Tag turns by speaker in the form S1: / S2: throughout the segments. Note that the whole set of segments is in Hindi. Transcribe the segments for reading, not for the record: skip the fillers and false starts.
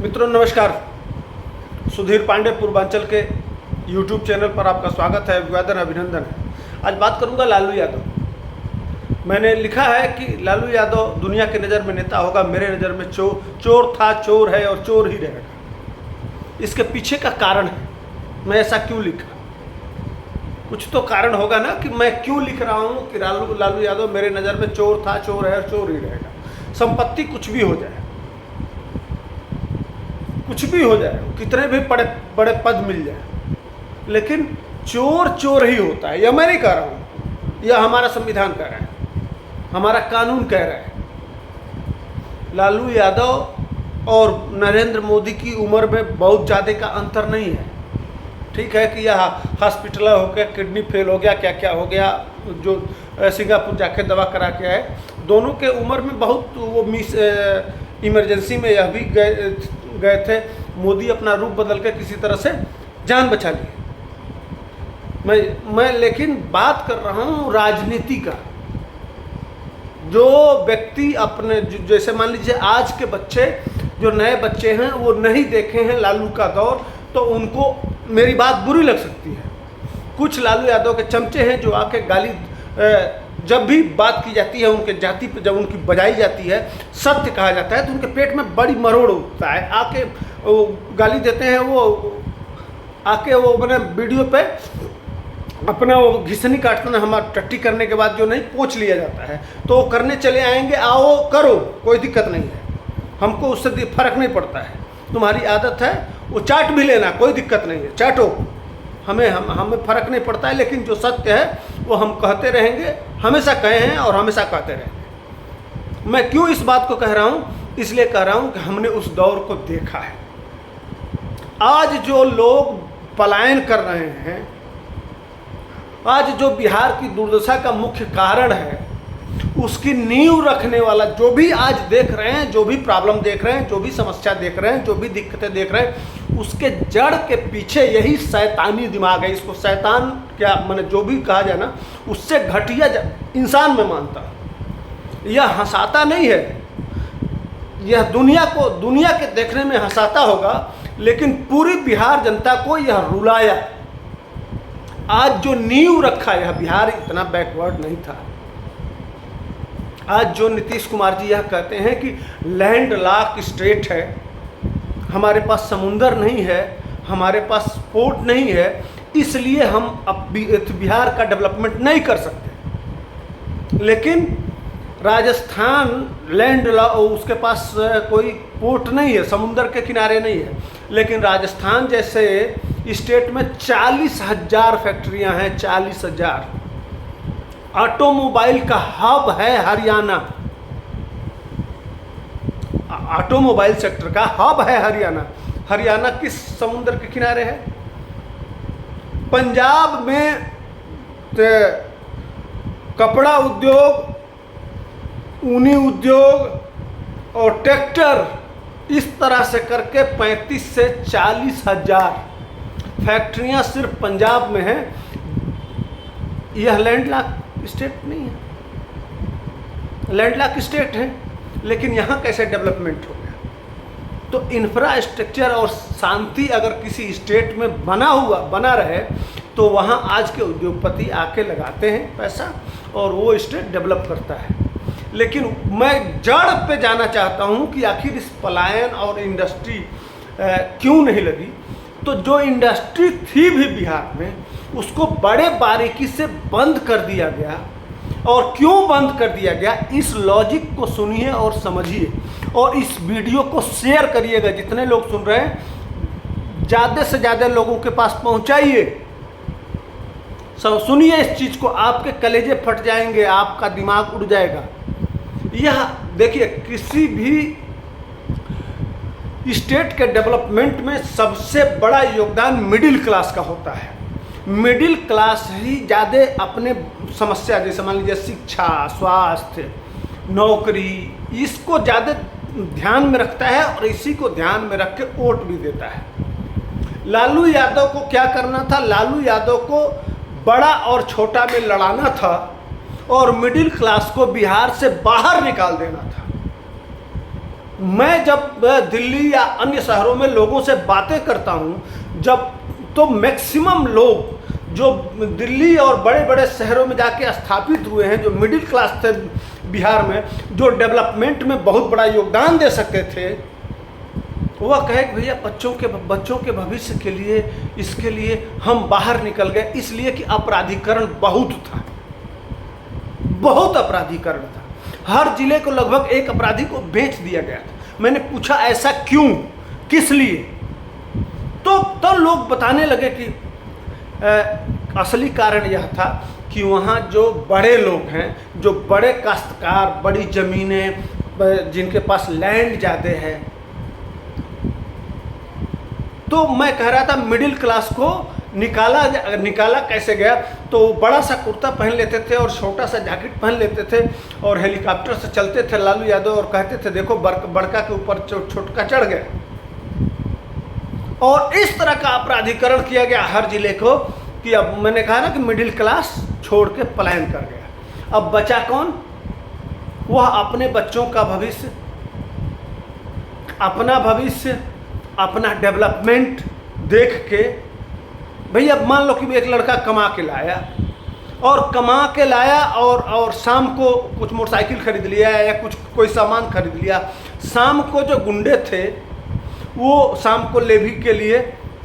S1: मित्रों नमस्कार। सुधीर पांडे पूर्वांचल के यूट्यूब चैनल पर आपका स्वागत है, अभिवादन अभिनंदन है। आज बात करूंगा लालू यादव। मैंने लिखा है कि लालू यादव दुनिया की नज़र में नेता होगा, मेरे नज़र में चोर था, चोर है और चोर ही रहेगा। इसके पीछे का कारण है मैं ऐसा क्यों लिखा। कुछ तो कारण होगा ना कि मैं क्यों लिख रहा हूँ कि लालू यादव मेरे नज़र में चोर था, चोर है और चोर ही रहेगा। संपत्ति कुछ भी हो जाए, कुछ भी हो जाए, कितने भी बड़े बड़े पद मिल जाए, लेकिन चोर चोर ही होता है। यह मैं नहीं कह रहा हूँ, यह हमारा संविधान कह रहा है, हमारा कानून कह रहा है। लालू यादव और नरेंद्र मोदी की उम्र में बहुत ज़्यादा का अंतर नहीं है। ठीक है कि यह हॉस्पिटल हो गया, किडनी फेल हो गया, क्या क्या हो गया, जो सिंगापुर जाके दवा करा के आए, दोनों के उम्र में बहुत वो मिस इमरजेंसी में यह भी गए थे। मोदी अपना रूप बदल के किसी तरह से जान बचा लिए। मैं लेकिन बात कर रहा हूँ राजनीति का। जो व्यक्ति अपने जैसे मान लीजिए आज के बच्चे, जो नए बच्चे हैं, वो नहीं देखे हैं लालू का दौर, तो उनको मेरी बात बुरी लग सकती है। कुछ लालू यादव के चमचे हैं जो आके गाली, जब भी बात की जाती है उनके जाति पे, जब उनकी बजाई जाती है, सत्य कहा जाता है, तो उनके पेट में बड़ी मरोड़ उठता है। आके वो गाली देते हैं, वो आके वो मैंने वीडियो पे अपना वो घिसनी काटते हैं, हमारा टट्टी करने के बाद जो नहीं पोंछ लिया जाता है, तो वो करने चले आएंगे। आओ करो, कोई दिक्कत नहीं है, हमको उससे फर्क नहीं पड़ता है। तुम्हारी आदत है, वो चाट भी लेना, कोई दिक्कत नहीं है, चाटो, हमें फ़र्क नहीं पड़ता है। लेकिन जो सत्य है वो हम कहते रहेंगे, हमेशा कहे हैं और हमेशा कहते रहेंगे। मैं क्यों इस बात को कह रहा हूँ, इसलिए कह रहा हूँ कि हमने उस दौर को देखा है। आज जो लोग पलायन कर रहे हैं, आज जो बिहार की दुर्दशा का मुख्य कारण है, उसकी नींव रखने वाला जो भी आज देख रहे हैं, जो भी प्रॉब्लम देख रहे हैं, जो भी समस्या देख रहे हैं, जो भी दिक्कतें देख रहे हैं, उसके जड़ के पीछे यही शैतानी दिमाग है। इसको शैतान क्या मैंने जो भी कहा जाए ना, उससे घटिया इंसान में मानता। यह हंसाता नहीं है, यह दुनिया के देखने में हंसाता होगा, लेकिन पूरी बिहार जनता को यह रुलाया। आज जो नींव रखा, यह बिहार इतना बैकवर्ड नहीं था। आज जो नीतीश कुमार जी यह कहते हैं कि लैंड लॉक स्टेट है, हमारे पास समुंदर नहीं है, हमारे पास पोर्ट नहीं है, इसलिए हम अब बिहार का डेवलपमेंट नहीं कर सकते। लेकिन राजस्थान लैंड लॉक, उसके पास कोई पोर्ट नहीं है, समुंदर के किनारे नहीं है, लेकिन राजस्थान जैसे स्टेट में 40,000 फैक्ट्रियां हैं, 40,000। ऑटोमोबाइल का हब है हरियाणा, ऑटोमोबाइल सेक्टर का हब है हरियाणा। हरियाणा किस समुद्र के किनारे है? पंजाब में कपड़ा उद्योग, ऊनी उद्योग और ट्रैक्टर, इस तरह से करके 35 से 40,000 फैक्ट्रियां सिर्फ पंजाब में हैं। यह लैंडलॉक स्टेट नहीं है, लैंडलॉक स्टेट है, लेकिन यहाँ कैसे डेवलपमेंट हो गया? तो इंफ्रास्ट्रक्चर और शांति अगर किसी स्टेट में बना रहे, तो वहाँ आज के उद्योगपति आके लगाते हैं पैसा और वो स्टेट डेवलप करता है। लेकिन मैं जड़ पे जाना चाहता हूँ कि आखिर इस पलायन और इंडस्ट्री क्यों नहीं लगी। तो जो इंडस्ट्री थी भी बिहार में, उसको बड़े बारीकी से बंद कर दिया गया। और क्यों बंद कर दिया गया, इस लॉजिक को सुनिए और समझिए, और इस वीडियो को शेयर करिएगा। जितने लोग सुन रहे हैं, ज़्यादा से ज़्यादा लोगों के पास पहुंचाइए। सब सुनिए इस चीज़ को, आपके कलेजे फट जाएंगे, आपका दिमाग उड़ जाएगा। यह देखिए, किसी भी स्टेट के डेवलपमेंट में सबसे बड़ा योगदान मिडिल क्लास का होता है। मिडिल क्लास ही ज़्यादा अपने समस्या, जैसे मान लीजिए शिक्षा, स्वास्थ्य, नौकरी, इसको ज़्यादा ध्यान में रखता है और इसी को ध्यान में रख के वोट भी देता है। लालू यादव को क्या करना था? लालू यादव को बड़ा और छोटा में लड़ाना था और मिडिल क्लास को बिहार से बाहर निकाल देना था। मैं जब दिल्ली या अन्य शहरों में लोगों से बातें करता हूँ, जब तो मैक्सिमम लोग जो दिल्ली और बड़े बड़े शहरों में जाके स्थापित हुए हैं, जो मिडिल क्लास थे बिहार में, जो डेवलपमेंट में बहुत बड़ा योगदान दे सकते थे, वह कहे कि भैया बच्चों के भविष्य के लिए, इसके लिए हम बाहर निकल गए, इसलिए कि अपराधीकरण बहुत था, बहुत अपराधीकरण था। हर जिले को लगभग एक अपराधी को बेच दिया गया था। मैंने पूछा ऐसा क्यों, किस लिए? तो लोग बताने लगे कि असली कारण यह था कि वहाँ जो बड़े लोग हैं, जो बड़े काश्तकार, बड़ी ज़मीनें, जिनके पास लैंड ज़्यादा है, तो मैं कह रहा था मिडिल क्लास को निकाला कैसे गया? तो बड़ा सा कुर्ता पहन लेते थे और छोटा सा जैकेट पहन लेते थे और हेलीकॉप्टर से चलते थे लालू यादव, और कहते थे देखो बड़का के ऊपर छोटका चढ़ गया। और इस तरह का अपराधीकरण किया गया हर जिले को कि अब मैंने कहा ना कि मिडिल क्लास छोड़ के पलायन कर गया। अब बचा कौन? वह अपने बच्चों का भविष्य, अपना भविष्य, अपना डेवलपमेंट देख के, भैया अब मान लो कि एक लड़का कमा के लाया और शाम को कुछ मोटरसाइकिल खरीद लिया या कोई सामान खरीद लिया। शाम को जो गुंडे थे वो शाम को लेवी के लिए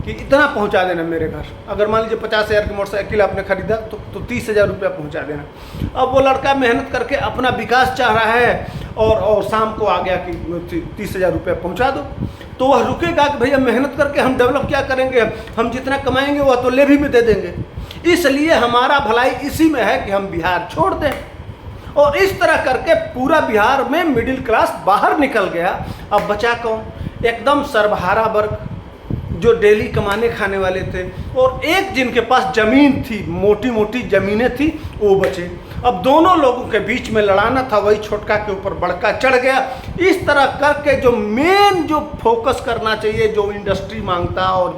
S1: कि इतना पहुंचा देना मेरे घर, अगर मान लीजिए 50,000 की मोटरसाइकिल आपने खरीदा तो 30,000 रुपया पहुँचा देना। अब वो लड़का मेहनत करके अपना विकास चाह रहा है और शाम को आ गया कि 30,000 रुपया पहुँचा दो, तो वह रुकेगा कि भैया मेहनत करके हम डेवलप क्या करेंगे, हम जितना कमाएंगे वह तो लेवी में दे देंगे। इसलिए हमारा भलाई इसी में है कि हम बिहार छोड़ दें। और इस तरह करके पूरा बिहार में मिडिल क्लास बाहर निकल गया। अब बचा कौन? एकदम सर्वहारा वर्ग, जो डेली कमाने खाने वाले थे, और एक जिनके पास ज़मीन थी, मोटी मोटी ज़मीनें थी, वो बचे। अब दोनों लोगों के बीच में लड़ाना था, वही छोटका के ऊपर बड़का चढ़ गया। इस तरह करके जो फोकस करना चाहिए, जो इंडस्ट्री मांगता और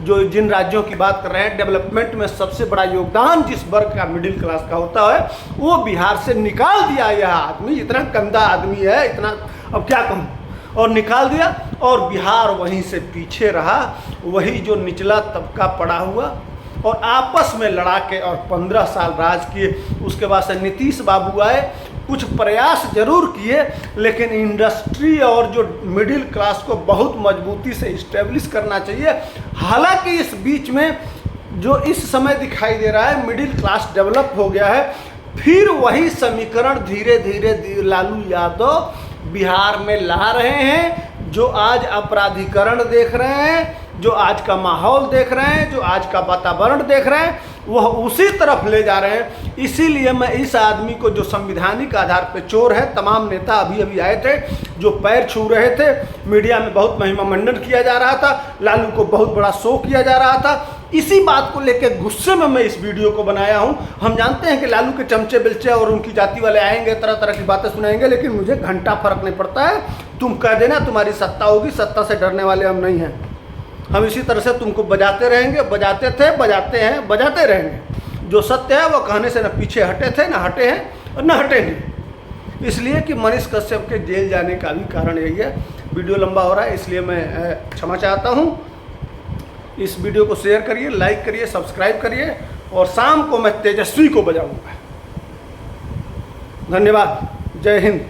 S1: जो जिन राज्यों की बात कर रहे हैं, डेवलपमेंट में सबसे बड़ा योगदान जिस वर्ग का, मिडिल क्लास का होता है, वो बिहार से निकाल दिया यह आदमी। इतना गंदा आदमी है, इतना, अब क्या कहूँ, और निकाल दिया। और बिहार वहीं से पीछे रहा, वही जो निचला तबका पड़ा हुआ, और आपस में लड़ा के और 15 साल राज किए। उसके बाद से नीतीश बाबू आए, कुछ प्रयास जरूर किए, लेकिन इंडस्ट्री और जो मिडिल क्लास को बहुत मजबूती से इस्टेब्लिश करना चाहिए। हालांकि इस बीच में जो इस समय दिखाई दे रहा है, मिडिल क्लास डेवलप हो गया है, फिर वही समीकरण धीरे धीरे लालू यादव बिहार में ला रहे हैं। जो आज अपराधीकरण देख रहे हैं, जो आज का माहौल देख रहे हैं, जो आज का वातावरण देख रहे हैं, वह उसी तरफ ले जा रहे हैं। इसीलिए मैं इस आदमी को, जो संविधानिक आधार पे चोर है, तमाम नेता अभी आए थे जो पैर छू रहे थे, मीडिया में बहुत महिमा मंडन किया जा रहा था, लालू को बहुत बड़ा शो किया जा रहा था, इसी बात को लेकर गुस्से में मैं इस वीडियो को बनाया हूं। हम जानते हैं कि लालू के चमचे बिलचे और उनकी जाति वाले आएंगे, तरह तरह की बातें सुनाएंगे, लेकिन मुझे घंटा फर्क नहीं पड़ता है। तुम कह देना तुम्हारी सत्ता होगी, सत्ता से डरने वाले हम नहीं हैं। हम इसी तरह से तुमको बजाते रहेंगे, बजाते थे, बजाते हैं, बजाते रहेंगे। जो सत्य है वो कहने से न पीछे हटे थे, न हटे हैं और न हटेंगे। इसलिए कि मनीष कश्यप के जेल जाने का भी कारण यही है। वीडियो लंबा हो रहा है, इसलिए मैं क्षमा चाहता हूँ। इस वीडियो को शेयर करिए, लाइक करिए, सब्सक्राइब करिए, और शाम को मैं तेजस्वी को बजाऊंगा। धन्यवाद। जय हिंद।